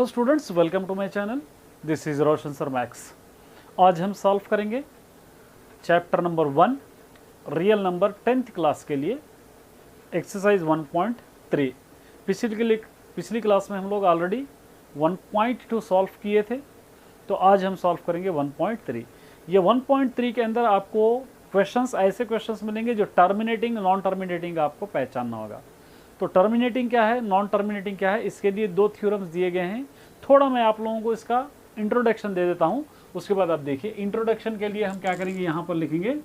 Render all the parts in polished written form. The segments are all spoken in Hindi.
Hello students, welcome to my channel. This is Roshan sir Max. आज हम सॉल्व करेंगे chapter number 1 real number 10th class के लिए एक्सरसाइज 1.3। पिछली क्लास में हम लोग ऑलरेडी 1.2 सॉल्व किए थे, तो आज हम सॉल्व करेंगे 1.3। ये 1.3 के अंदर आपको क्वेश्चंस, ऐसे क्वेश्चंस मिलेंगे जो टर्मिनेटिंग नॉन टर्मिनेटिंग आपको पहचानना होगा। तो टर्मिनेटिंग क्या है, नॉन टर्मिनेटिंग क्या है, इसके लिए दो थ्योरम्स दिए गए हैं। थोड़ा मैं आप लोगों को इसका इंट्रोडक्शन दे देता हूं, उसके बाद आप देखिए। इंट्रोडक्शन के लिए हम क्या करेंगे, यहां पर लिखेंगे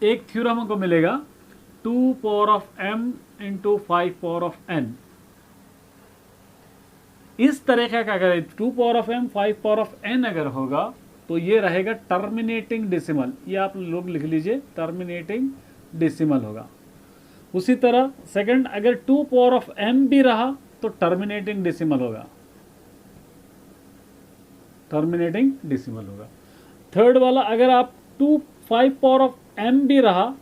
एक थ्योरम हमको मिलेगा 2 power of m into 5 power of n। इस तरह का क्या करें, 2 power of m 5 power of n अगर होगा तो ये रहेगा टर्मिनेटिंग डेसिमल। ये आप लोग लिख लीजिए, टर्मिनेटिंग डेसिमल होगा। उसी तरह सेकंड, अगर 2 पावर ऑफ m भी रहा तो टर्मिनेटिंग डेसिमल होगा, टर्मिनेटिंग डेसिमल होगा। थर्ड वाला, अगर आप 5 पावर ऑफ m भी रहा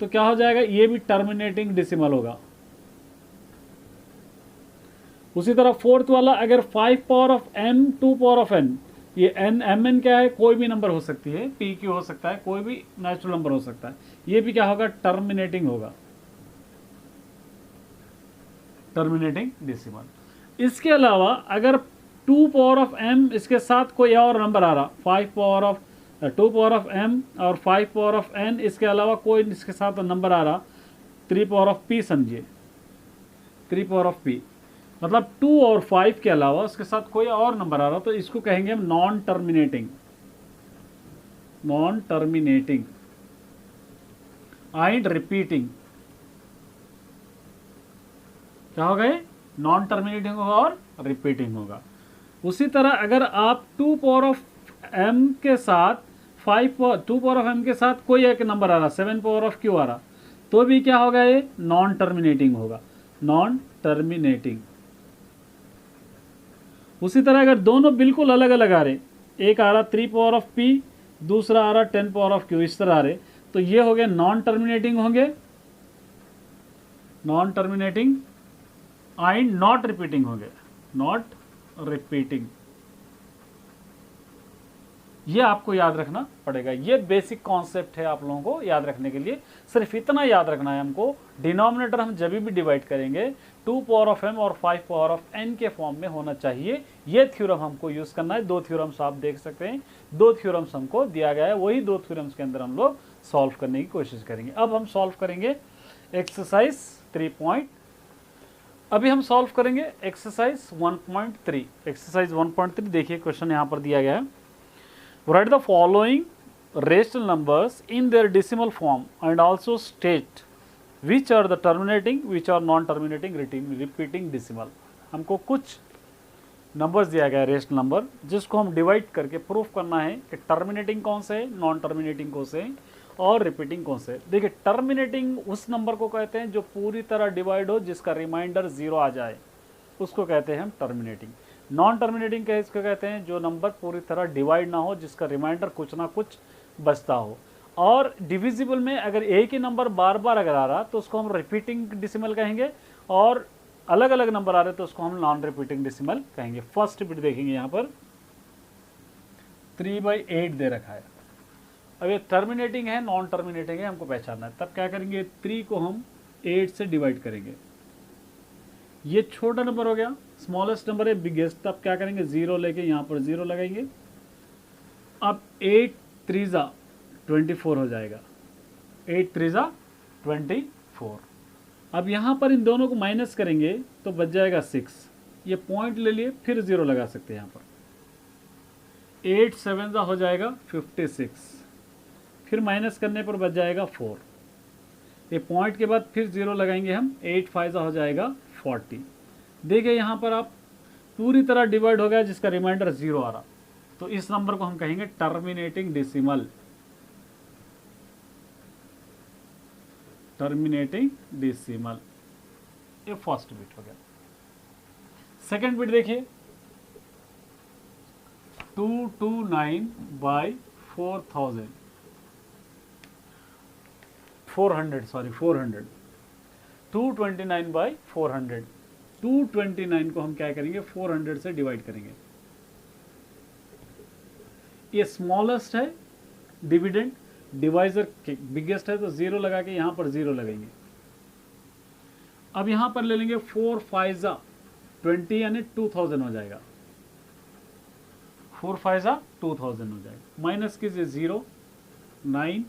तो क्या हो जाएगा, ये भी टर्मिनेटिंग डेसिमल होगा। उसी तरह फोर्थ वाला, अगर 5 power of m 2 power of n, ये n m n क्या है, कोई भी नंबर हो सकती है, p q हो सकता है, कोई भी नेचुरल नंबर हो सकता है, ये भी क्या होगा, टर्मिनेटिंग होगा, टर्मिनेटिंग डेसिमल। इसके अलावा अगर 2 पावर ऑफ m इसके साथ कोई और नंबर आ रहा, 2 पावर ऑफ m और 5 पावर ऑफ n, इसके अलावा कोई इसके साथ नंबर आ रहा, 3 पावर ऑफ p समझिए, 3 पावर ऑफ p, मतलब 2 और 5 के अलावा उसके साथ कोई और नंबर आ रहा, तो इसको कहेंगे हम non terminating, non terminating and repeating. क्या होगा, ये नॉन टर्मिनेटिंग होगा और रिपीटिंग होगा। उसी तरह अगर आप 2 पावर ऑफ m के साथ 2 पावर ऑफ m के साथ कोई एक नंबर आ रहा, 7 पावर ऑफ q आ रहा, तो भी क्या होगा, ये नॉन टर्मिनेटिंग होगा, नॉन टर्मिनेटिंग। उसी तरह अगर दोनों बिल्कुल अलग अलग आ रहे, एक आ रहा 3 पावर ऑफ p, दूसरा आ रहा 10 पावर ऑफ q, इस तरह आ रहे, तो ये हो गए नॉन टर्मिनेटिंग होंगे, non terminating and not repeating होंगे, नॉट रिपीटिंग। ये आपको याद रखना पड़ेगा। ये बेसिक कॉन्सेप्ट है आप लोगों को याद रखने के लिए। सिर्फ इतना याद रखना है हमको, डिनोमिनेटर हम जब भी डिवाइड करेंगे 2 पावर ऑफ m और 5 पावर ऑफ n के फॉर्म में होना चाहिए। ये थ्योरम हमको यूज करना है। दो थ्योरम्स आप देख सकते हैं, दो थ्योरम्स हमको दिया गया है, वही दो थ्योरम्स के अंदर हम लोग सॉल्व करने की कोशिश करेंगे। अब हम सॉल्व करेंगे एक्सरसाइज 3 अभी हम सॉल्व करेंगे एक्सरसाइज 1.3। एक्सरसाइज 1.3 देखिए, क्वेश्चन यहाँ पर दिया गया है, write the following rational numbers in their decimal form and also state which are the terminating, which are non-terminating repeating decimal। हमको कुछ नंबर्स दिया गया है, रेशनल नंबर, जिसको हम डिवाइड करके प्रूफ करना है कि टर्मिनेटिंग कौन से है, नॉन टर्मिनेटिंग कौन से है और रिपीटिंग कौन से है। देखिए, टर्मिनेटिंग उस नंबर को कहते हैं जो पूरी तरह डिवाइड हो, जिसका रिमाइंडर 0 आ जाए, उसको कहते हैं हम टर्मिनेटिंग। नॉन टर्मिनेटिंग क्या इसको कहते हैं, जो नंबर पूरी तरह डिवाइड ना हो, जिसका रिमाइंडर कुछ ना कुछ बचता हो। और डिविजिबल में अगर एक ही नंबर बार बार अगर आ रहा तो उसको हम रिपीटिंग डेसिमल कहेंगे, और अलग अलग नंबर आ रहे तो उसको हम नॉन रिपीटिंग डेसिमल कहेंगे। फर्स्ट बिट देखेंगे, यहाँ पर 3/8 दे रखा है। अब ये टर्मिनेटिंग है नॉन टर्मिनेटिंग है, हमको पहचानना है। तब क्या करेंगे, 3 को हम 8 से डिवाइड करेंगे। ये छोटा नंबर हो गया, स्मॉलेस्ट नंबर है बिगेस्ट, तब क्या करेंगे, 0 लेके यहाँ पर 0 लगाएंगे। अब 8 3 24 हो जाएगा, 8 3 24। अब यहाँ पर इन दोनों को माइनस करेंगे तो बच जाएगा 6। ये पॉइंट ले लिए, फिर 0 लगा सकते हैं यहाँ पर। 8 7 हो जाएगा 56, फिर माइनस करने पर बच जाएगा 4। ये पॉइंट के बाद फिर 0 लगाएंगे हम, 8 5 हो जाएगा 40। देखिए यहाँ पर आप पूरी तरह डिवाइड हो गया, जिसका रिमाइंडर 0 आ रहा, तो इस नंबर को हम कहेंगे टर्मिनेटिंग डेसिमल, टर्मिनेटिंग डेसिमल। ये फर्स्ट बिट हो गया। सेकंड बिट देखिए, 229/400, 400। 229 बाई 400। 229 को हम क्या करेंगे, 400 से डिवाइड करेंगे। ये स्मॉलेस्ट है डिविडेंड, डिवाइजर बिगेस्ट है, तो 0 लगा के यहां पर 0 लगेंगे। अब यहां पर ले लेंगे 4 5 20 यानी 2000 हो जाएगा। 4 5 2000 हो जाएगा। माइनस कीजिए 0 9,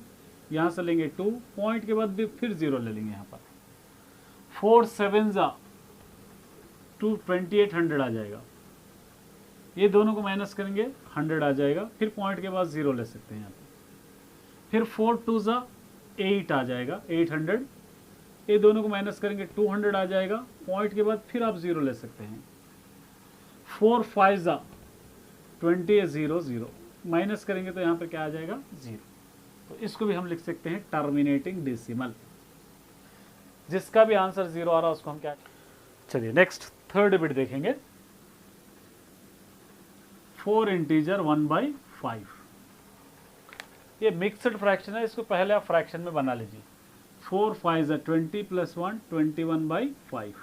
यहां से लेंगे 2, पॉइंट के बाद भी फिर 0 ले लेंगे। यहां पर 4 7 2800 आ जाएगा। ये दोनों को माइनस करेंगे 100 आ जाएगा, फिर पॉइंट के बाद 0 ले सकते हैं यहाँ पे। फिर 4 2 8 आ जाएगा 800, ये दोनों को माइनस करेंगे 200 आ जाएगा, पॉइंट के बाद फिर आप 0 ले सकते हैं। 4 5 20 0 0, माइनस करेंगे तो यहाँ पर क्या आ जाएगा 0। तो इसको भी हम लिख सकते हैं टर्मिनेटिंग डेसिमल। जिसका भी आंसर 0 आ रहा है उसको हम क्या, चलिए नेक्स्ट थर्ड बिट देखेंगे। 4 इंटीजर 1/5। ये मिक्सड फ्रैक्शन है, इसको पहले आप फ्रैक्शन में बना लीजिए। 4 5 20 + 1 21/5।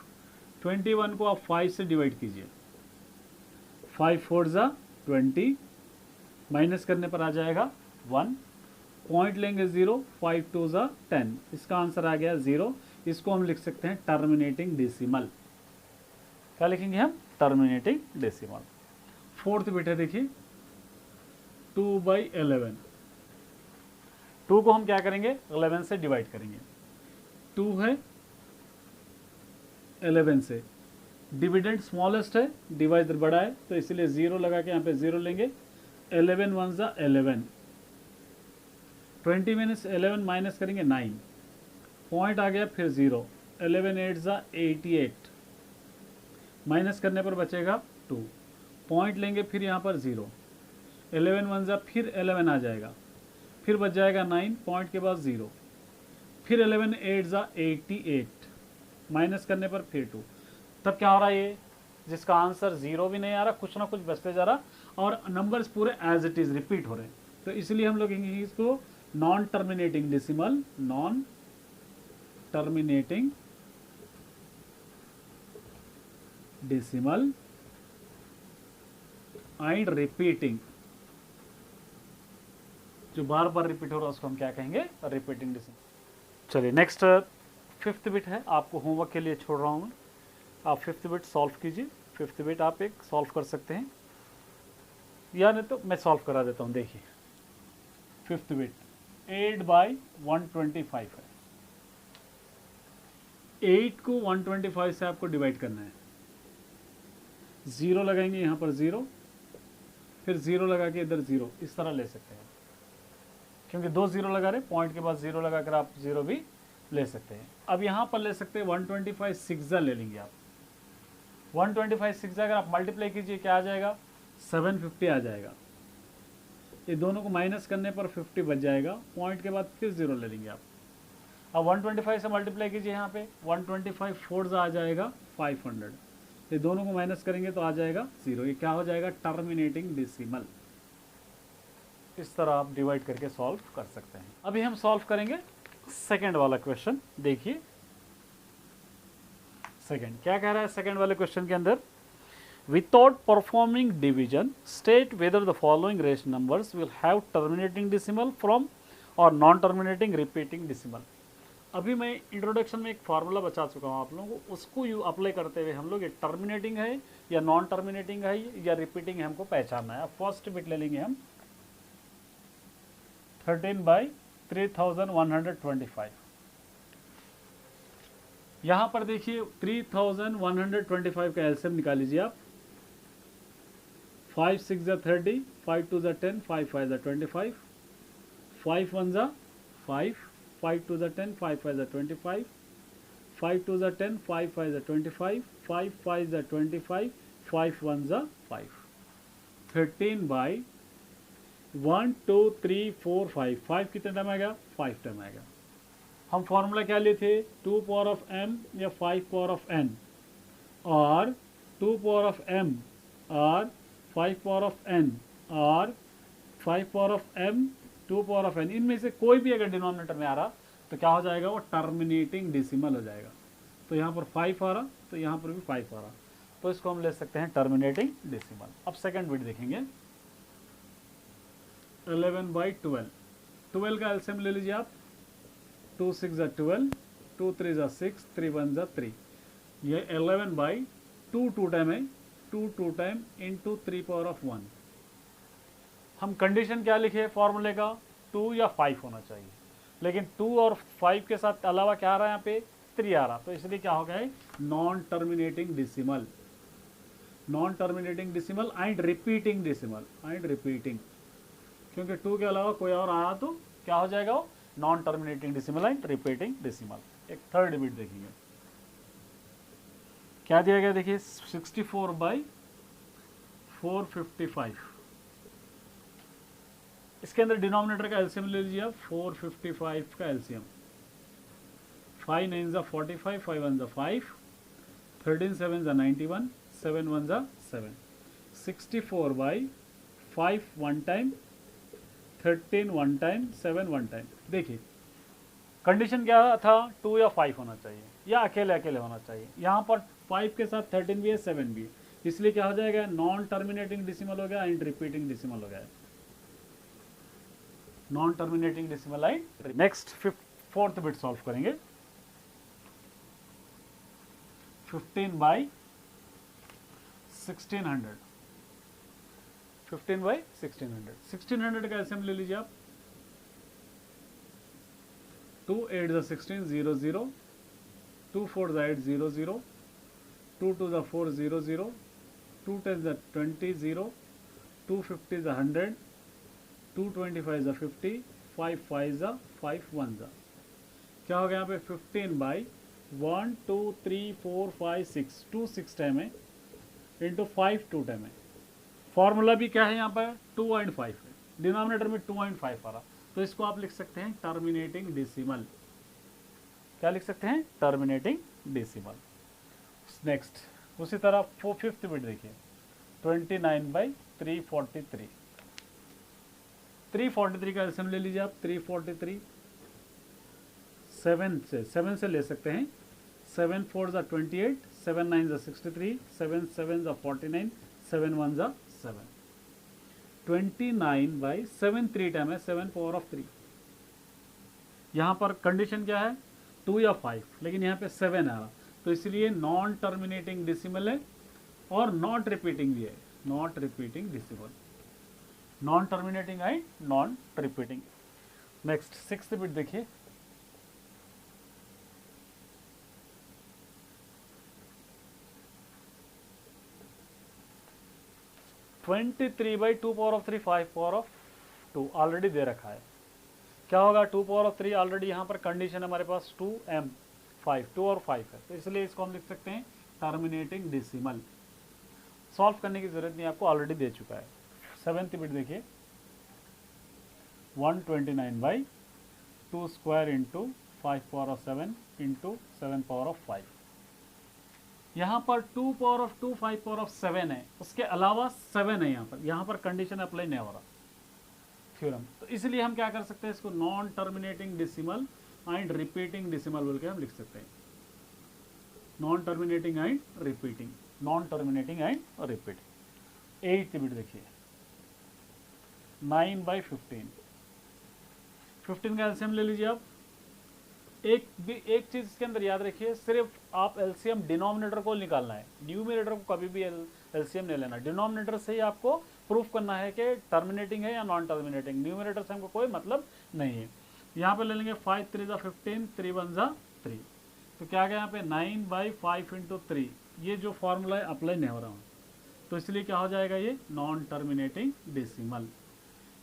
21 को आप 5 से डिवाइड कीजिए। 5 4 20, माइनस करने पर आ जाएगा 1, पॉइंट लेंगे 0, 5 2 10, इसका आंसर आ गया 0। इसको हम लिख सकते हैं टर्मिनेटिंग डेसिमल। क्या लिखेंगे हम, टर्मिनेटिंग डेसिमल। फोर्थ बिट है देखिए 2/11। 2 को हम क्या करेंगे, 11 से डिवाइड करेंगे। 2 है 11 से, डिविडेंड स्मॉलेस्ट है, डिवाइजर बड़ा है, तो इसलिए 0 लगा के यहाँ पे 0 लेंगे। 11 1 11, 20 में से 11 माइनस करेंगे 9, पॉइंट आ गया फिर 0। 11 8 88, माइनस करने पर बचेगा 2, पॉइंट लेंगे फिर यहाँ पर 0। 11 1 फिर 11 आ जाएगा, फिर बच जाएगा 9, पॉइंट के बाद 0, फिर 11 8 88, माइनस करने पर फिर 2। तब क्या हो रहा है, ये जिसका आंसर 0 भी नहीं आ रहा, कुछ ना कुछ बचते जा रहा, और नंबर्स पूरे एज इट इज रिपीट हो रहे हैं। तो इसलिए हम लोग इसको non terminating decimal, non terminating decimal and repeating, जो बार बार रिपीट हो रहा है उसको हम क्या कहेंगे, रिपीटिंग डेसिमल। चलिए नेक्स्ट फिफ्थ बिट है, आपको होमवर्क के लिए छोड़ रहा हूं मैं। आप फिफ्थ बिट सॉल्व कीजिए। फिफ्थ बिट आप एक सॉल्व कर सकते हैं, या नहीं तो मैं सॉल्व करा देता हूं। देखिए फिफ्थ बिट 8/125 है। 8 को 125 से आपको डिवाइड करना है। 0 लगाएंगे यहाँ पर 0, फिर 0 लगा के इधर 0, इस तरह ले सकते हैं, क्योंकि 2 0 लगा रहे, पॉइंट के बाद 0 लगाकर आप 0 भी ले सकते हैं। अब यहाँ पर ले सकते हैं 125 6 ले लेंगे आप। 125 6 अगर आप मल्टीप्लाई कीजिए क्या आ जाएगा, 750 आ जाएगा। ये दोनों को माइनस करने पर 50 बच जाएगा, पॉइंट के बाद फिर 0 ले लेंगे आप। अब 125 से मल्टीप्लाई कीजिए, यहाँ पे 125 4 आ जाएगा 500, ये दोनों को माइनस करेंगे तो आ जाएगा 0। ये क्या हो जाएगा, टर्मिनेटिंग डेसिमल। इस तरह आप डिवाइड करके सॉल्व कर सकते हैं। अभी हम सॉल्व करेंगे सेकंड वाला क्वेश्चन। देखिए सेकंड क्या कह रहा है। सेकंड वाले क्वेश्चन के अंदर, without performing division state whether the following rational numbers will have terminating decimal from और नॉन टर्मिनेटिंग रिपीटिंग डेसिमल। अभी मैं इंट्रोडक्शन में एक फार्मूला बचा चुका हूँ आप लोगों को, उसको यू अप्लाई करते हुए हम लोग ये टर्मिनेटिंग है या नॉन टर्मिनेटिंग है या रिपीटिंग है हमको पहचानना है। अब फर्स्ट बिट ले लेंगे हम 13/3125। यहाँ पर देखिए 3125 का एलसीएम निकाल लीजिए आप। 5 6 30, 5 2 10, 5 5 25, 5 1 5, 5 2 10, 5 5 25, 5 2 10, 5 5 25, 5 5 25, 5 1 5। 13/1 2 3 4 5, 5 कितने टाइम आएगा, 5 टाइम आएगा। हम फॉर्मूला क्या लिए थे, 2 पावर ऑफ m या 5 पावर ऑफ n, और 2 पावर ऑफ m और 5 पावर ऑफ n और 5 power of m 2 power of n, इनमें से कोई भी अगर डिनोमिनेटर में आ रहा तो क्या हो जाएगा, वो टर्मिनेटिंग डेसिमल हो जाएगा। तो यहाँ पर 5 आ रहा, तो यहाँ पर भी 5 आ रहा, तो इसको हम ले सकते हैं टर्मिनेटिंग डेसिमल। अब सेकंड बिट देखेंगे 11/12, 12 का एलसीएम ले लीजिए आप, 2 6 ज़ा 12, 2 3 ज़ा 6, 3 1 ज़ा 3, ये 11/2 टू टाइम है, 2 टाइम इंटू 3^1। हम कंडीशन क्या लिखे फॉर्मूले का, 2 या 5 होना चाहिए, लेकिन 2 और 5 के साथ अलावा क्या आ रहा है यहाँ पे 3 आ रहा, तो इसलिए क्या हो गया है non terminating decimal, non terminating decimal and repeating decimal, and repeating, क्योंकि 2 के अलावा कोई और आया तो क्या हो जाएगा वो non terminating decimal and repeating decimal. एक थर्ड बिट देखेंगे क्या दिया गया, देखिए 64/455, इसके अंदर डिनोमिनेटर का एलसीएम ले लीजिए आप, 455 का एलसीएम, 5 9 ज़ा 45, 5 1 ज़ा 5, 13 7 ज़ा 91, 7 1 ज़ा 7, 64/5 one time, 13 one time, 7 one time. देखिए कंडीशन क्या था, 2 या 5 होना चाहिए या अकेले अकेले होना चाहिए, यहाँ पर 5 के साथ 13 भी है, 7 भी है, इसलिए क्या हो जाएगा नॉन टर्मिनेटिंग डेसिमल हो गया एंड रिपीटिंग डेसिमल हो गया, non terminating decimal and. Next fourth bit solve करेंगे, 15/1600, 15/1600, 1600 का एलसीएम ले लीजिए आप, 2 8 ज़ा 16 0 0, 2 4 ज़ा 8 0 0, 2 2 ज़ा 4 0 0, 2 10 ज़ा 20 0, 2 50 ज़ा 100, 2 25 ज़ा 50, 5 5 ज़ा 5 1 ज़ा, क्या हो गया यहाँ पे 15/1 2 3 4 5 6, 2 6 टाइम है इंटू 5 2 टाइम है, फॉर्मूला भी क्या है यहाँ पर 2 एंड 5 है, डिनोमिनेटर में 2 एंड 5 आ रहा, तो इसको आप लिख सकते हैं टर्मिनेटिंग डेसिमल, क्या लिख सकते हैं टर्मिनेटिंग डेसिमल। नेक्स्ट उसी तरह फिफ्थ बिट देखिए 29/343, 343 का एलसीएम ले लीजिए आप, 343 7 से ले सकते हैं, 7 4 ज़ा 28, 7 9 ज़ा 63, 7 7 ज़ा 49, 7 1 ज़ा 7, 29/7 3 टाइम है, 7 पावर ऑफ 3, यहाँ पर कंडीशन क्या है 2 या 5, लेकिन यहाँ पे 7 आ रहा, तो इसलिए नॉन टर्मिनेटिंग डेसिमल है और नॉट रिपीटिंग भी है, not repeating decimal, non terminating and non repeating. Next sixth bit देखिए, (23/2^3 5^2) ऑलरेडी दे रखा है, क्या होगा 2^3 ऑलरेडी यहाँ पर कंडीशन हमारे पास 2m 5, 2 और 5 है, तो इसलिए इसको हम लिख सकते हैं टर्मिनेटिंग डेसिमल, सॉल्व करने की जरूरत नहीं, आपको ऑलरेडी दे चुका है। सेवेंथ बिट देखिए 129/2 स्क्वायर इंटू 5^7 इंटू 7^5, यहाँ पर 2^2 5^7 है, उसके अलावा 7 है, यहाँ पर कंडीशन अप्लाई नहीं हो रहा थ्योरम, तो इसलिए हम क्या कर सकते हैं इसको non terminating decimal and repeating decimal बोल के हम लिख सकते हैं, non terminating and repeating, non terminating and repeating. Eighth bit देखिए 9/15, 15 का एलसीएम ले लीजिए आप, एक चीज इसके अंदर याद रखिए, सिर्फ आप एलसीएम डिनोमिनेटर को निकालना है, न्यूमिनेटर को कभी भी एलसीएम नहीं लेना, डिनोमिनेटर से ही आपको प्रूफ करना है कि टर्मिनेटिंग है या नॉन टर्मिनेटिंग, न्यूमिनेटर से हमको कोई मतलब नहीं है। यहाँ पे ले लेंगे 5 3 ज़ा 15, 3 1 ज़ा 3, तो क्या गया यहाँ पे 9/5 इंटू 3, ये जो फॉर्मूला है अप्लाई नहीं हो रहा हूँ, तो इसलिए क्या हो जाएगा ये non terminating decimal,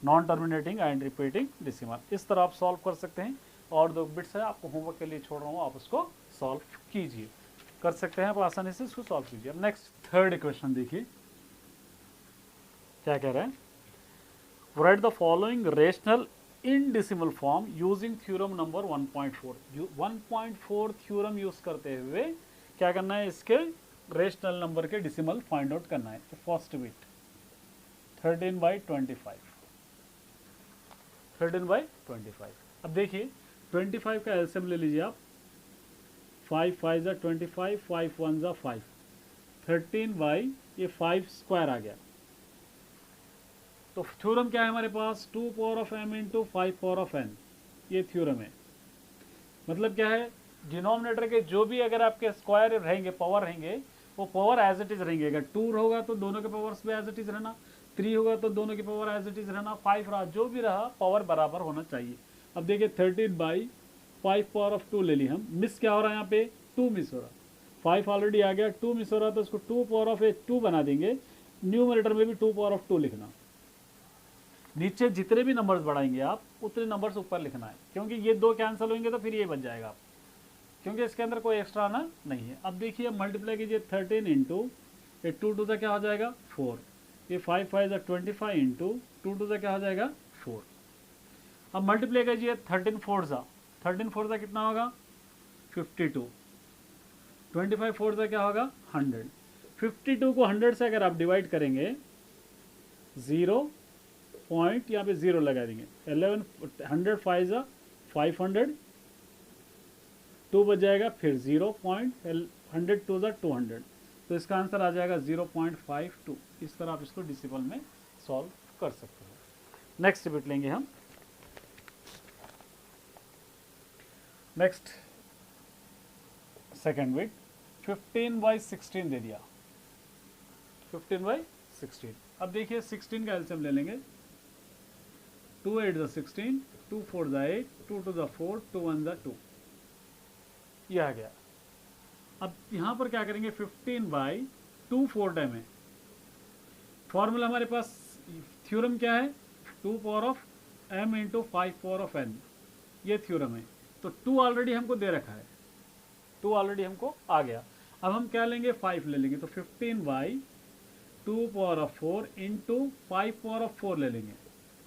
non terminating and repeating decimal. इस तरह आप सॉल्व कर सकते हैं, और 2 बिट्स है आपको होमवर्क के लिए छोड़ रहा हूँ, आप उसको सॉल्व कीजिए, कर सकते हैं आप आसानी से इसको सॉल्व कीजिए। अब नेक्स्ट थर्ड इक्वेशन देखिए क्या कह रहा है, right the following rational in decimal form using theorem number 1.4, 1.4 theorem use करते हुए क्या करना है, इसके रेशनल नंबर के डेसिमल फाइंड आउट करना है। तो फर्स्ट बिट 13/25, 13/25। अब देखिए 25 का एलसीएम ले लीजिए आप, 5 5 ज़ा 25, 5 1 ज़ा 5, 13 बाई ये 5 स्क्वायर आ गया। तो थ्योरम क्या है हमारे पास, 2 power of m into 5 power of n, ये थ्योरम है। मतलब क्या है, डिनोमिनेटर के जो भी अगर आपके स्क्वायर रहेंगे, पावर रहेंगे, वो पावर एज इट इज रहेंगे। अगर 2 होगा तो दोनों के पावर्स भी एज इट इज रहना, 3 होगा तो दोनों की पावर एज इट इज रहना, 5 रहा, जो भी रहा पावर बराबर होना चाहिए। अब देखिए 13 बाई 5 पावर ऑफ 2 ले ली हम, मिस क्या हो रहा है यहाँ पे, 2 मिस हो रहा, 5 ऑलरेडी आ गया, 2 मिस हो रहा तो इसको 2 पावर ऑफ 2 बना देंगे। न्यूमरेटर में भी 2 पावर ऑफ 2 लिखना, नीचे जितने भी नंबर्स बढ़ाएंगे आप उतने नंबर्स ऊपर लिखना है, क्योंकि ये 2 कैंसिल होंगे तो फिर ये बच जाएगा आप, क्योंकि इसके अंदर कोई एक्स्ट्रा आना नहीं है। अब देखिए मल्टीप्लाई कीजिए 13 इंटू ये 2 टू सा क्या हो जाएगा 4, ये 5 5 ज़ा 25 इंटू 2 टू सा क्या हो जाएगा 4। अब मल्टीप्लाई कीजिए 13 4 ज़ा, 13 4 ज़ा कितना होगा 52, 25 4 ज़ा क्या होगा 100। 52 को 100 से अगर आप डिवाइड करेंगे 0 पॉइंट यहाँ पे 0 लगा देंगे, 11 100 5 ज़ा 500, 2 बच जाएगा, फिर 0 पॉइंट 100 2 ज़ा 200, तो इसका आंसर आ जाएगा 0.52। इस तरह आप इसको डेसिमल में सॉल्व कर सकते हो। नेक्स्ट बिट लेंगे हम, नेक्स्ट सेकेंड बिट 15/16 दे दिया, 15/16। अब देखिए 16 का एलसीएम ले लेंगे, 2 8 ज़ा 16, 2 4 ज़ा 8, 2 2 ज़ा 4, 2 1 ज़ा 2, ये आ गया। अब यहाँ पर क्या करेंगे 15/2 4 टाइम है। फॉर्मूला हमारे पास, थ्योरम क्या है, 2 power of m into 5 power of n, ये थ्योरम है। तो 2 ऑलरेडी हमको दे रखा है, 2 ऑलरेडी हमको आ गया। अब हम क्या लेंगे 5 ले लेंगे, तो 15/2 power of 4 into 5 power of 4 ले लेंगे,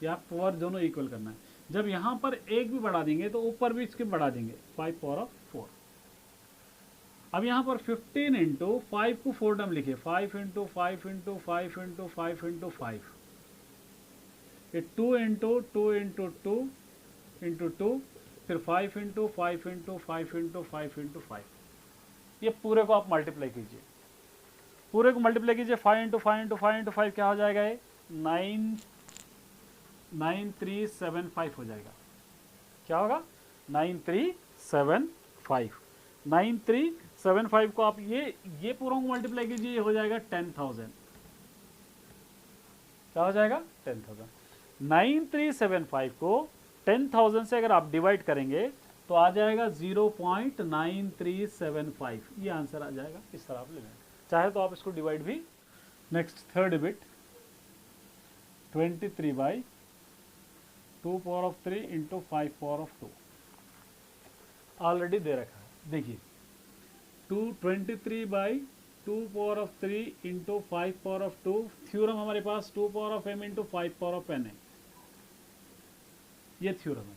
या पावर दोनों इक्वल करना है। जब यहाँ पर एक भी बढ़ा देंगे तो ऊपर भी इसके बढ़ा देंगे 5 पावर ऑफ 4। अब यहाँ पर 15 इंटू 5 को 4 टर्म लिखिए, 5 इंटू 5 इंटू 5 इंटू 5 इंटू 5, ये 2 इंटू 2 इंटू 2 इंटू 2, फिर 5 इंटू 5 इंटू 5 इंटू 5 इंटू 5, ये पूरे को आप मल्टीप्लाई कीजिए, पूरे को मल्टीप्लाई कीजिए, 5 इंटू 5 इंटू 5 इंटू 5 क्या हो जाएगा, ये 9375 हो जाएगा। क्या होगा 9375, 9375 को आप ये पूरा को मल्टीप्लाई कीजिए, ये हो जाएगा 10,000। क्या हो जाएगा 10,000। 9375 को 10,000 से अगर आप डिवाइड करेंगे तो आ जाएगा 0.9375, ये आंसर आ जाएगा। इस तरह आप ले लें, चाहे तो आप इसको डिवाइड भी। Next third bit 23/2 power of 3 into 5 power of 2 already दे रखा है। देखिए 23/2 power of 3 into 5 power of 2, theorem हमारे पास 2 power of m into 5 power of n है, ये थ्योरम है।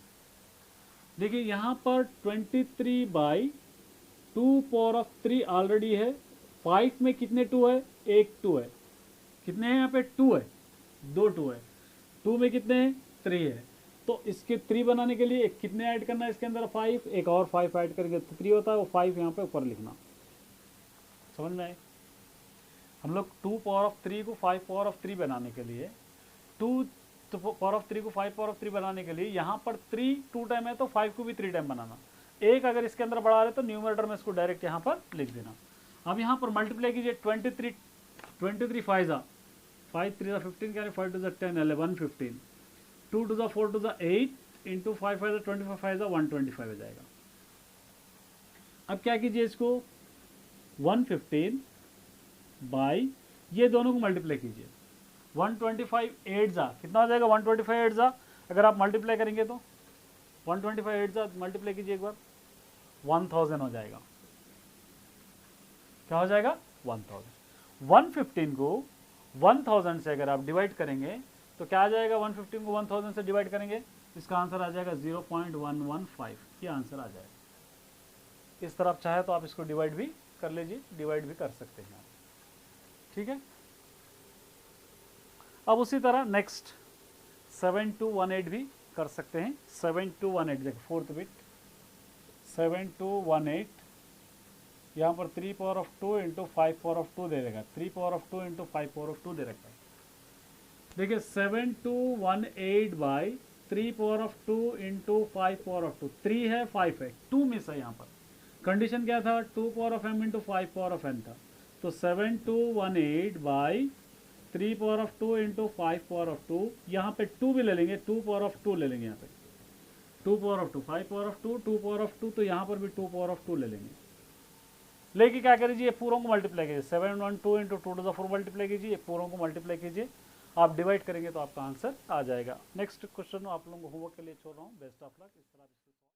देखिए यहाँ पर 23/2 पावर ऑफ 3 ऑलरेडी है, 5 में कितने 2 है, एक 2 है, कितने हैं यहाँ पे 2 है, 2 2 है, 2 में कितने हैं 3 है, तो इसके 3 बनाने के लिए एक कितने ऐड करना है इसके अंदर 5, एक और 5 ऐड करके 3 होता है, वो 5 यहाँ पे ऊपर लिखना। समझ में आए, हम लोग 2 पावर ऑफ 3 को 5 पावर ऑफ 3 बनाने के लिए, 2 पावर ऑफ 3 को 5 पावर ऑफ 3 बनाने के लिए यहाँ पर 3 2 टाइम है तो 5 को भी 3 टाइम बनाना, एक अगर इसके अंदर बढ़ा रहे तो न्यूमरेटर में इसको डायरेक्ट यहाँ पर लिख देना। अब यहाँ पर मल्टीप्लाई कीजिए 23 5 ज़ा 5 3 ज़ा 15, क्या 5 2 ज़ा 10 11 15, 2 2 ज़ा 4 2 ज़ा 8 इंटू 5 5 ज़ा 25 5 ज़ा 125 हो जाएगा। अब क्या कीजिए इसको 115 बाई ये दोनों को मल्टीप्लाई कीजिए, 125 8 ज़ा कितना हो जाएगा, 125 8 ज़ा अगर आप मल्टीप्लाई करेंगे तो 125 8 ज़ा मल्टीप्लाई कीजिए एक बार, 1000 हो जाएगा। क्या हो जाएगा 1000। 115 को 1000 से अगर आप डिवाइड करेंगे तो क्या आ जाएगा, 115 को 1000 से डिवाइड करेंगे, इसका आंसर आ जाएगा 0.115, ये आंसर आ जाएगा। इस तरह आप चाहे तो आप इसको डिवाइड भी कर लीजिए, डिवाइड भी कर सकते हैं, ठीक है। अब उसी तरह नेक्स्ट 7218 भी कर सकते हैं। 7218 देखो फोर्थ बिट 7218 यहाँ पर 3 power of 2 into 5 power of 2 दे देगा, 3 power of 2 into 5 power of 2 दे रखा है। देखिए 7218 by 3 power of 2 into 5 power of 2, 3 है 5 है, 2 मिस है यहाँ पर। कंडीशन क्या था, 2 power of m into 5 power of n था। तो 7218 by 3 power of 2 into 5 power of 2, यहाँ पे 2 भी ले लेंगे, 2 पावर ऑफ 2 ले लेंगे यहाँ पे, 2 power of 2, 5 power of 2, 2 power of 2, तो यहाँ पर भी 2 पावर ऑफ 2 ले लेंगे। लेके क्या करिए, पूरों को मल्टीप्लाई कीजिए, 712 इंटू 2 टू द 4 मल्टीप्लाई कीजिए, पूरों को मल्टीप्लाई कीजिए, आप डिवाइड करेंगे तो आपका आंसर आ जाएगा। नेक्स्ट क्वेश्चन आप लोगों को होमवर्क के लिए छोड़ रहा हूँ। Best of luck. इस तरह